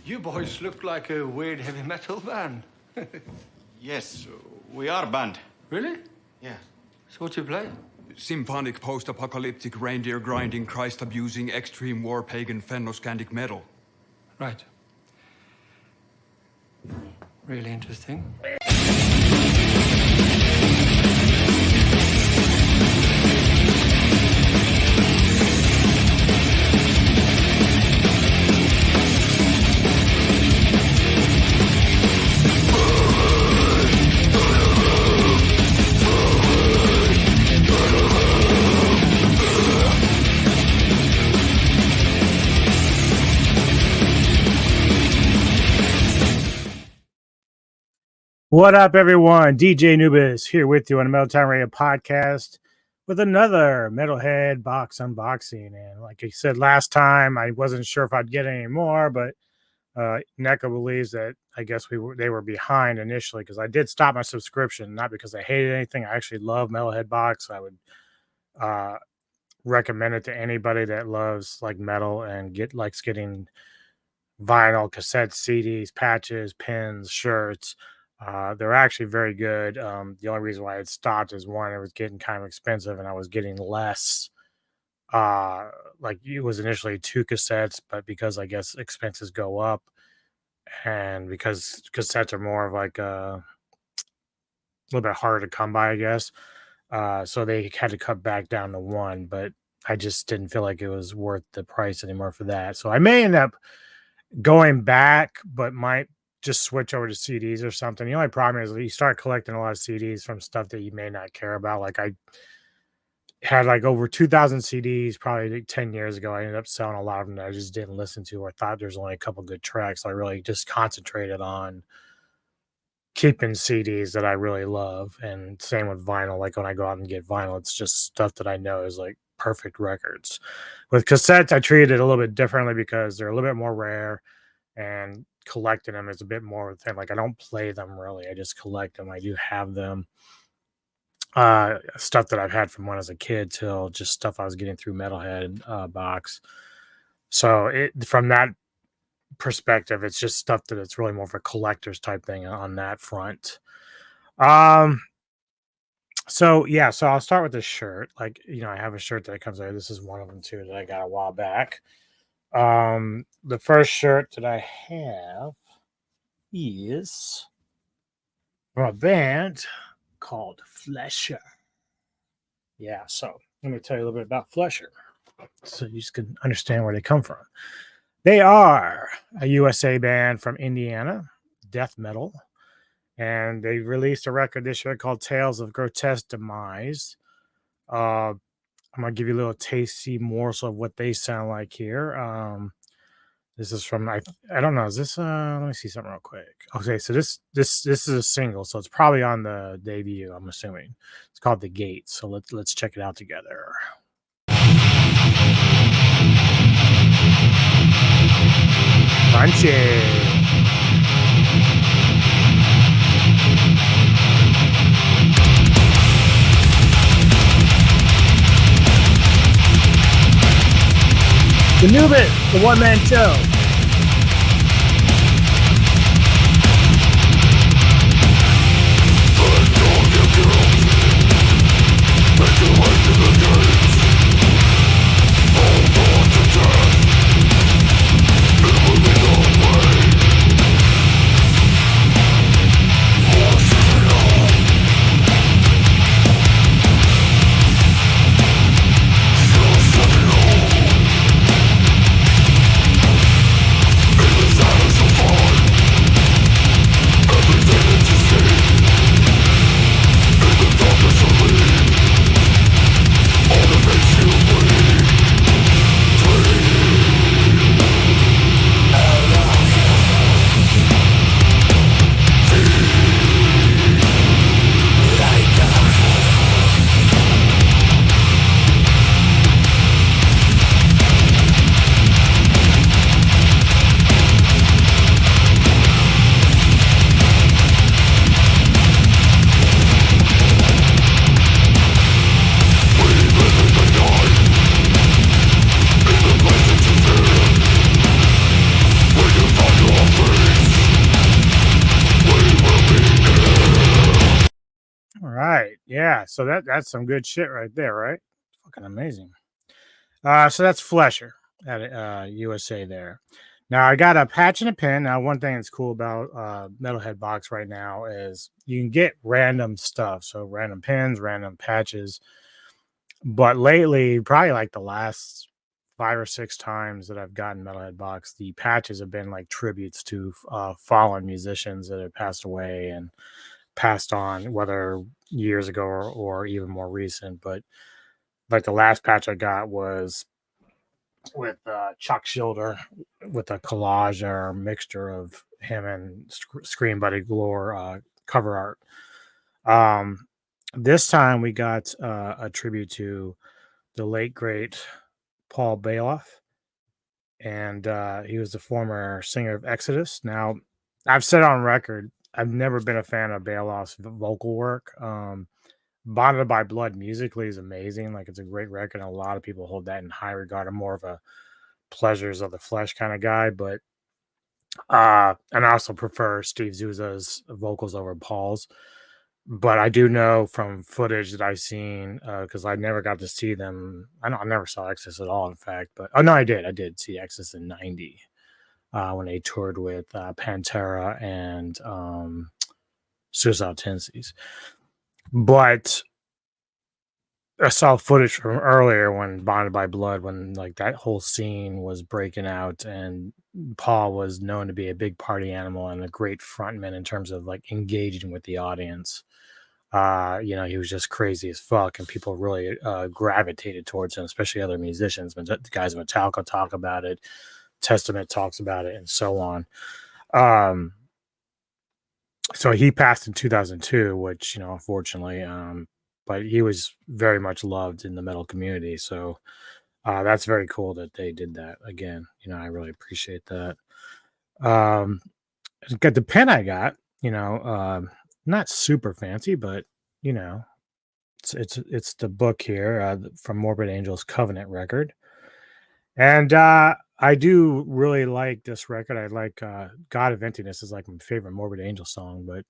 You boys look like a weird heavy metal band. Yes, we are a band. Really? Yeah. So what do you play? Symphonic, post-apocalyptic, reindeer-grinding, Christ-abusing, extreme war, pagan, Fennoscandic metal. Right. Really interesting. What up, everyone? DJ Nubis here with you on the Metal Time Radio podcast with another Metalhead box unboxing. And like I said last time, I wasn't sure if I'd get any more, but NECA believes that I guess they were behind initially because I did stop my subscription, not because I hated anything. I actually love Metalhead box. I would recommend it to anybody that loves like metal and likes getting vinyl, cassettes, CDs, patches, pins, shirts. They're actually very good. The only reason why it stopped is one, it was getting kind of expensive and I was getting less. Like it was initially 2 cassettes, but because I guess expenses go up and because cassettes are more of like a little bit harder to come by, I guess. So they had to cut back down to 1, but I just didn't feel like it was worth the price anymore for that. So I may end up going back, but might just switch over to CDs or something. The only problem is you start collecting a lot of CDs from stuff that you may not care about. Like I had like over 2,000 CDs probably like 10 years ago. I ended up selling a lot of them that I just didn't listen to or thought there's only a couple good tracks. So I really just concentrated on keeping CDs that I really love. And same with vinyl. Like when I go out and get vinyl, it's just stuff that I know is like perfect records. With cassettes, I treated it a little bit differently because they're a little bit more rare and collecting them is a bit more of a thing. Like I don't play them really. I just collect them. I do have them. Stuff that I've had from when I was a kid till just stuff I was getting through Metalhead box. So from that perspective, it's just stuff that it's really more of a collector's type thing on that front. So yeah, so I'll start with the shirt. Like, you know, I have a shirt that comes out. This is one of them too that I got a while back. The first shirt that I have is from a band called Flesher. Yeah, so let me tell you a little bit about Flesher so you just can understand where they come from. They are a USA band from Indiana, death metal, and they released a record this year called Tales of Grotesque Demise. I'm gonna give you a little tasty morsel of what they sound like here. This is from I don't know. Is this let me see something real quick. Okay, so this is a single, so it's probably on the debut, I'm assuming. It's called The Gate. So let's check it out together. Crunchy. The Nubit, the one-man show. yeah, so that's some good shit right there, right? Fucking amazing. So that's Flesher at USA there. Now I got a patch and a pin. Now one thing that's cool about Metalhead box right now is you can get random stuff, so random pins, random patches. But lately, probably like the last 5 or 6 times that I've gotten Metalhead box, the patches have been like tributes to fallen musicians that have passed away and passed on, whether years ago or even more recent. But like the last patch I got was with Chuck Schilder with a collage or a mixture of him and Scream Buddy Glore cover art. This time we got a tribute to the late great Paul Bailoff, and he was the former singer of Exodus. Now, I've said on record, I've never been a fan of Bailoff's vocal work. Bonded by Blood musically is amazing. Like, it's a great record. And a lot of people hold that in high regard. I'm more of a pleasures of the flesh kind of guy, but and I also prefer Steve Zuza's vocals over Paul's. But I do know from footage that I've seen, because I never got to see them. I never saw Exodus at all, in fact. But oh no, I did. I did see Exodus in '90 when they toured with Pantera and Suicidal Tendencies. But I saw footage from earlier when Bonded by Blood, when like that whole scene was breaking out, and Paul was known to be a big party animal and a great frontman in terms of like engaging with the audience. He was just crazy as fuck, and people really gravitated towards him, especially other musicians. The guys in Metallica talk about it, Testament talks about it, and so on. So he passed in 2002, which, unfortunately, but he was very much loved in the metal community. So that's very cool that they did that again. I really appreciate that. Got the pen I got, not super fancy, but it's the book here from Morbid Angel's Covenant record. And I do really like this record. I like God of Emptiness is like my favorite Morbid Angel song, but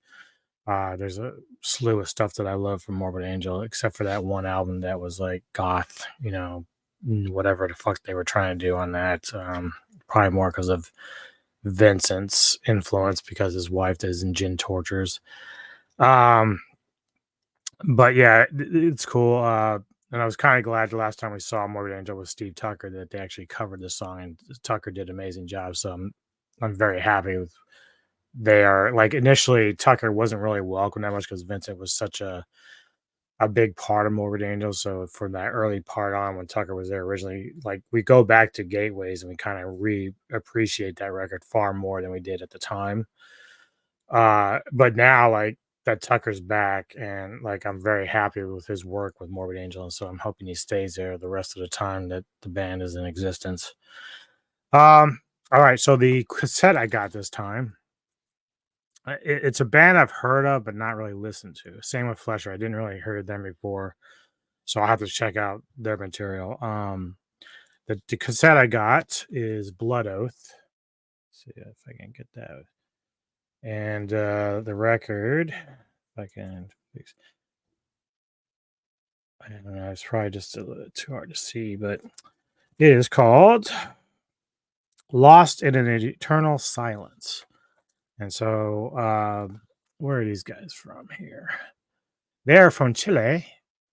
there's a slew of stuff that I love from Morbid Angel, except for that one album that was like goth, whatever the fuck they were trying to do on that. Probably more because of Vincent's influence, because his wife does in Gin Tortures. But yeah, it's cool. And I was kind of glad the last time we saw Morbid Angel with Steve Tucker that they actually covered the song, and Tucker did an amazing job. So I'm very happy with. They are like, initially Tucker wasn't really welcome that much because Vincent was such a big part of Morbid Angel. So from that early part on, when Tucker was there originally, like we go back to Gateways and we kind of appreciate that record far more than we did at the time. But now like that Tucker's back, and like I'm very happy with his work with Morbid Angel, and so I'm hoping he stays there the rest of the time that the band is in existence. All right, so the cassette I got this time, it's a band I've heard of but not really listened to. Same with Flesher. I didn't really heard them before, so I'll have to check out their material. The cassette I got is Blood Oath. Let's see if I can get that. And the record, if I can fix, I don't know, it's probably just a little too hard to see, but it is called Lost in an Eternal Silence. And so, where are these guys from here? They're from Chile,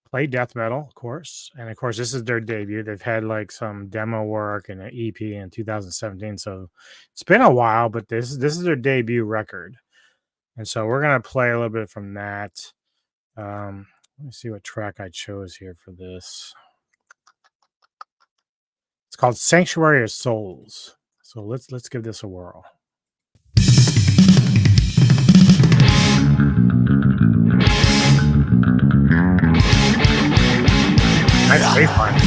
play death metal, of course. And of course, this is their debut. They've had like some demo work and an EP in 2017. So it's been a while, but this is their debut record. And so we're going to play a little bit from that. Let me see what track I chose here for this. It's called Sanctuary of Souls. So let's give this a whirl. Nice bass line.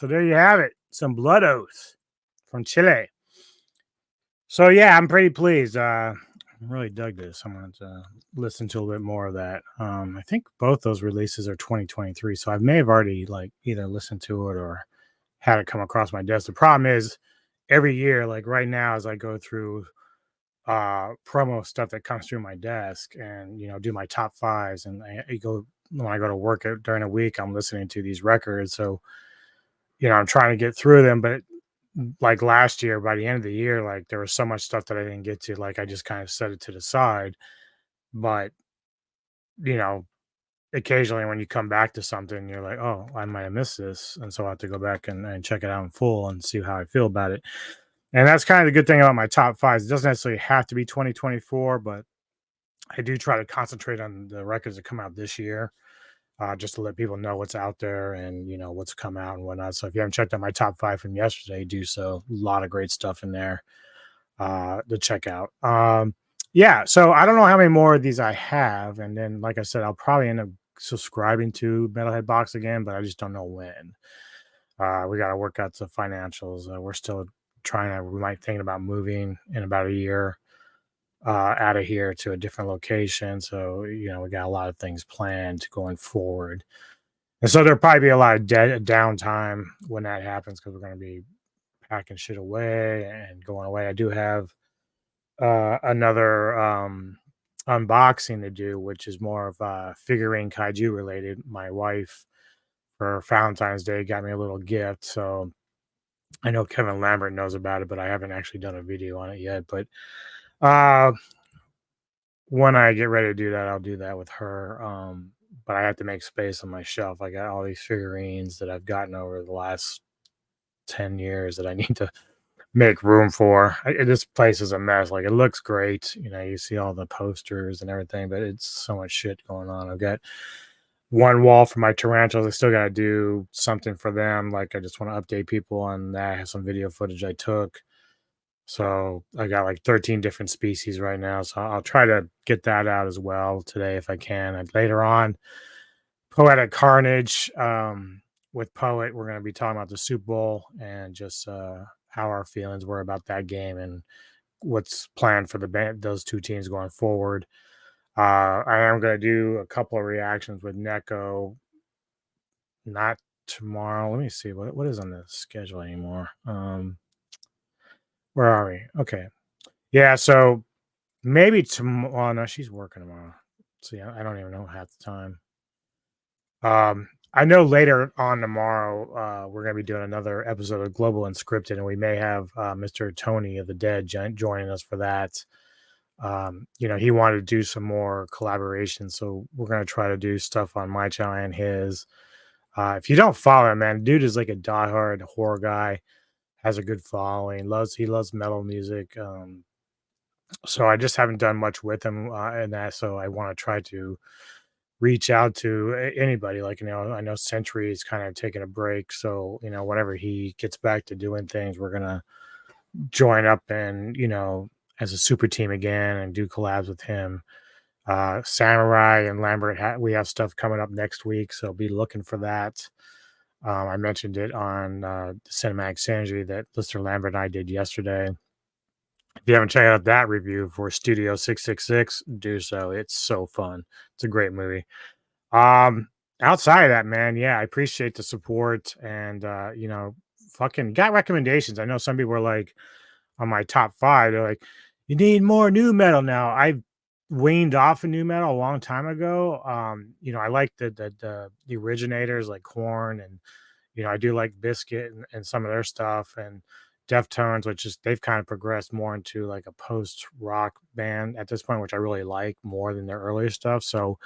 So there you have it. Some Blood Oath from Chile. So yeah, I'm pretty pleased. I really dug this. I'm going to listen to a little bit more of that. I think both those releases are 2023, so I may have already like either listened to it or had it come across my desk. The problem is every year, like right now, as I go through promo stuff that comes through my desk and do my top fives, and I go when I go to work during the week, I'm listening to these records. So I'm trying to get through them, but like last year, by the end of the year, like there was so much stuff that I didn't get to, like I just kind of set it to the side. But you know, occasionally when you come back to something, you're like, oh, I might have missed this, and so I have to go back and check it out in full and see how I feel about it. And that's kind of the good thing about my top fives. It doesn't necessarily have to be 2024, but I do try to concentrate on the records that come out this year, just to let people know what's out there and what's come out and whatnot. So if you haven't checked out my top five from yesterday, do so. A lot of great stuff in there to check out. Yeah, so I don't know how many more of these I have, and then like I said, I'll probably end up subscribing to Metalhead Box again, but I just don't know when. We got to work out the financials. We're still trying to. We might think about moving in about a year out of here to a different location. So we got a lot of things planned going forward, and so there'll probably be a lot of downtime when that happens because we're going to be packing shit away and going away. I do have another unboxing to do, which is more of figurine kaiju related. My wife for Valentine's Day got me a little gift, so I know Kevin Lambert knows about it, but I haven't actually done a video on it yet. But uh, when I get ready to do that, I'll do that with her. But I have to make space on my shelf. I got all these figurines that I've gotten over the last 10 years that I need to make room for. This place is a mess. Like it looks great. You see all the posters and everything, but it's so much shit going on. I've got one wall for my tarantulas. I still got to do something for them. Like I just want to update people on that. I have some video footage I took. So I got like 13 different species right now. So I'll try to get that out as well today if I can. And later on, Poetic Carnage with Poet, we're going to be talking about the Super Bowl and just how our feelings were about that game and what's planned for the band, those two teams going forward. I am going to do a couple of reactions with Neko. Not tomorrow. Let me see what is on the schedule anymore. Where are we? Okay. Yeah, so maybe tomorrow. Oh, no, she's working tomorrow. So yeah, I don't even know half the time. I know later on tomorrow, we're going to be doing another episode of Global Unscripted, and we may have Mr. Tony of the Dead joining us for that. He wanted to do some more collaboration, so we're going to try to do stuff on my channel and his. If you don't follow him, man, dude is like a diehard horror guy, has a good following, he loves metal music. So I just haven't done much with him in that, so I want to try to reach out to anybody. Like I know Century is kind of taking a break, so whenever he gets back to doing things, we're gonna join up and as a super team again and do collabs with him. Samurai and Lambert, we have stuff coming up next week, so be looking for that. I mentioned it on the Cinematic Synergy that Lister Lambert and I did yesterday. If you haven't checked out that review for Studio 666, do so. It's so fun. It's a great movie. Outside of that, man, yeah, I appreciate the support and fucking got recommendations. I know some people are like on my top five, they're like, you need more new metal now. I weaned off of new metal a long time ago. I like the originators like Korn and I do like Biscuit and some of their stuff and Deftones, which is they've kind of progressed more into like a post rock band at this point, which I really like more than their earlier stuff. So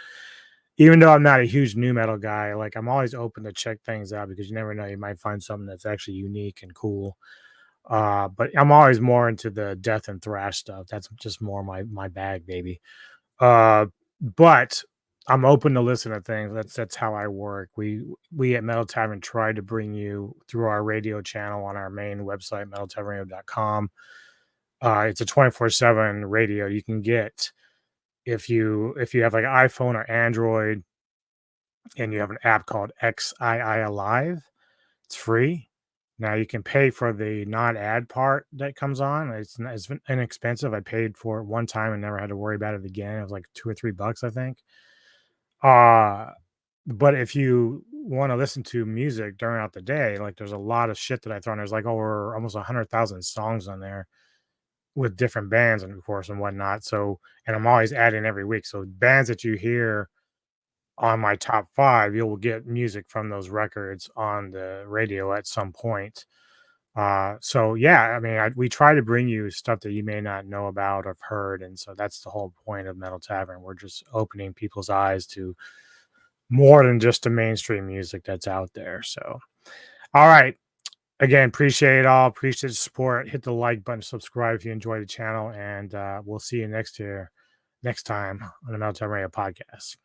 even though I'm not a huge new metal guy, like I'm always open to check things out because you never know, you might find something that's actually unique and cool. But I'm always more into the death and thrash stuff. That's just more my bag, baby. But I'm open to listen to things. That's how I work. We at Metal Tavern try to bring you through our radio channel on our main website, metaltavernradio.com. It's a 24/7 radio you can get if you have like an iPhone or Android and you have an app called XII Alive. It's free. Now you can pay for the non-ad part that comes on. It's inexpensive. I paid for it one time and never had to worry about it again. It was like $2 or $3, I think. Uh but if you want to listen to music throughout the day, like there's a lot of shit that I throw on. There's like over almost 100,000 songs on there with different bands and of course and whatnot. So, and I'm always adding every week. So bands that you hear on my top five, you will get music from those records on the radio at some point. So yeah, I mean, we try to bring you stuff that you may not know about or have heard, and so that's the whole point of Metal Tavern. We're just opening people's eyes to more than just the mainstream music that's out there. So, all right. Again, appreciate it all. Appreciate the support. Hit the like button, subscribe if you enjoy the channel, and we'll see you next time on the Metal Tavern Radio podcast.